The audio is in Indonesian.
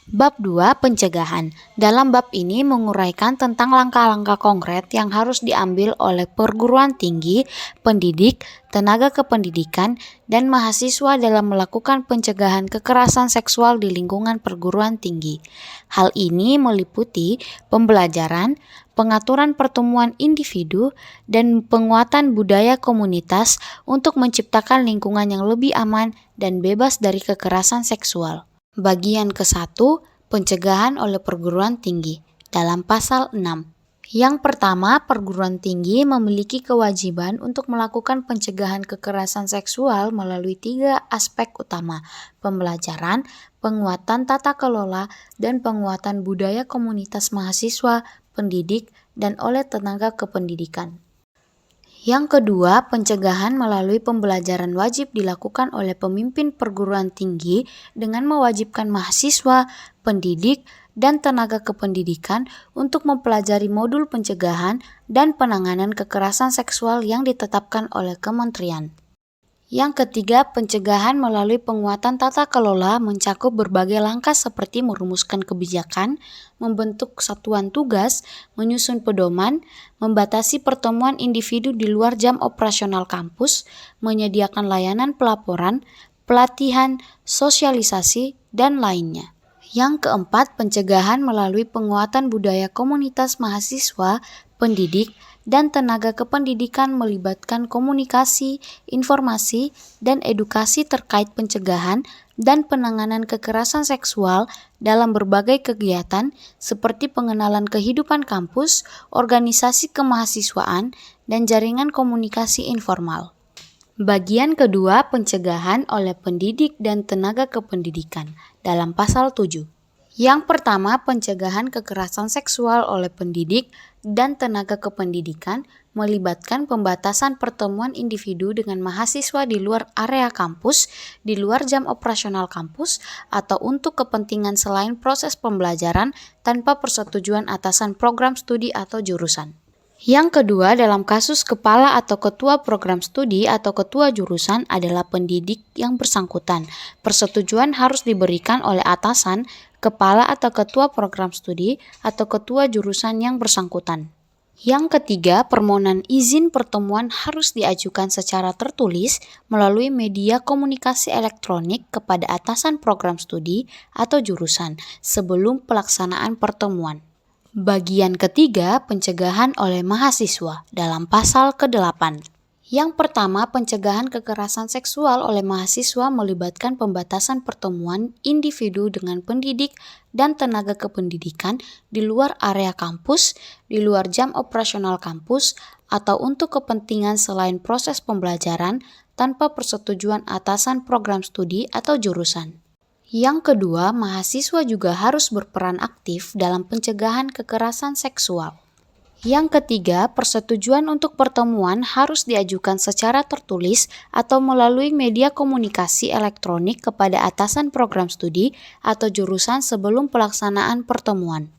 Bab 2 Pencegahan. Dalam bab ini menguraikan tentang langkah-langkah konkret yang harus diambil oleh perguruan tinggi, pendidik, tenaga kependidikan, dan mahasiswa dalam melakukan pencegahan kekerasan seksual di lingkungan perguruan tinggi. Hal ini meliputi pembelajaran, pengaturan pertemuan individu, dan penguatan budaya komunitas untuk menciptakan lingkungan yang lebih aman dan bebas dari kekerasan seksual. Bagian ke-1, pencegahan oleh perguruan tinggi, dalam pasal 6. Yang pertama, perguruan tinggi memiliki kewajiban untuk melakukan pencegahan kekerasan seksual melalui 3 aspek utama: pembelajaran, penguatan tata kelola, dan penguatan budaya komunitas mahasiswa, pendidik, dan oleh tenaga kependidikan. Yang kedua, pencegahan melalui pembelajaran wajib dilakukan oleh pemimpin perguruan tinggi dengan mewajibkan mahasiswa, pendidik, dan tenaga kependidikan untuk mempelajari modul pencegahan dan penanganan kekerasan seksual yang ditetapkan oleh kementerian. Yang ketiga, pencegahan melalui penguatan tata kelola mencakup berbagai langkah seperti merumuskan kebijakan, membentuk satuan tugas, menyusun pedoman, membatasi pertemuan individu di luar jam operasional kampus, menyediakan layanan pelaporan, pelatihan, sosialisasi, dan lainnya. Yang keempat, pencegahan melalui penguatan budaya komunitas mahasiswa, pendidik, dan tenaga kependidikan melibatkan komunikasi, informasi, dan edukasi terkait pencegahan dan penanganan kekerasan seksual dalam berbagai kegiatan seperti pengenalan kehidupan kampus, organisasi kemahasiswaan, dan jaringan komunikasi informal. Bagian kedua, pencegahan oleh pendidik dan tenaga kependidikan, dalam pasal 7. Yang pertama, pencegahan kekerasan seksual oleh pendidik dan tenaga kependidikan melibatkan pembatasan pertemuan individu dengan mahasiswa di luar area kampus, di luar jam operasional kampus, atau untuk kepentingan selain proses pembelajaran tanpa persetujuan atasan program studi atau jurusan. Yang kedua, dalam kasus kepala atau ketua program studi atau ketua jurusan adalah pendidik yang bersangkutan. Persetujuan harus diberikan oleh atasan, kepala atau ketua program studi atau ketua jurusan yang bersangkutan. Yang ketiga, permohonan izin pertemuan harus diajukan secara tertulis melalui media komunikasi elektronik kepada atasan program studi atau jurusan sebelum pelaksanaan pertemuan. Bagian ketiga, pencegahan oleh mahasiswa, dalam pasal ke-8. Yang pertama, pencegahan kekerasan seksual oleh mahasiswa melibatkan pembatasan pertemuan individu dengan pendidik dan tenaga kependidikan di luar area kampus, di luar jam operasional kampus, atau untuk kepentingan selain proses pembelajaran tanpa persetujuan atasan program studi atau jurusan. Yang kedua, mahasiswa juga harus berperan aktif dalam pencegahan kekerasan seksual. Yang ketiga, persetujuan untuk pertemuan harus diajukan secara tertulis atau melalui media komunikasi elektronik kepada atasan program studi atau jurusan sebelum pelaksanaan pertemuan.